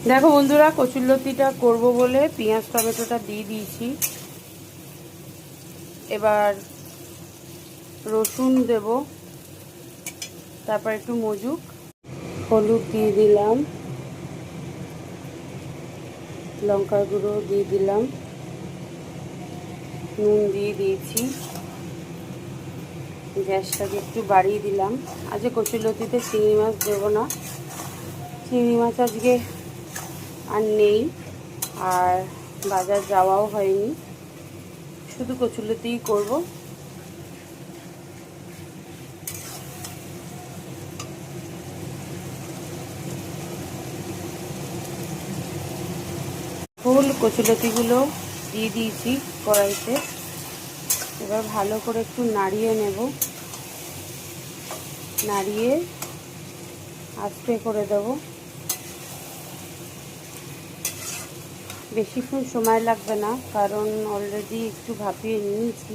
দেখো বন্ধুরা, কচুরলতিটা করব বলে পেঁয়াজ টমেটোটা দিয়ে দিয়েছি। এবার রসুন দেব, তারপর একটু মজুক, হলুদ দিয়ে দিলাম, লঙ্কার গুঁড়ো দিয়ে দিলাম, নুন দিয়ে দিয়েছি। গ্যাসটাকে একটু বাড়িয়ে দিলাম। আজকে কচুরলতিতে চিংড়ি মাছ দেবো না, চিংড়ি মাছ আজকে আর নেই, আর বাজার যাওয়াও হয়নি, শুধু কচুরলতিই করব। ফুল কচুরলতিগুলো দিয়ে দিয়েছি কড়াইতে। এবার ভালো করে একটু নাড়িয়ে নেব, নাড়িয়ে আস্তে করে দেব। বেশিক্ষণ সময় লাগবে না, কারণ অলরেডি একটু ভাপিয়ে নিয়েছি।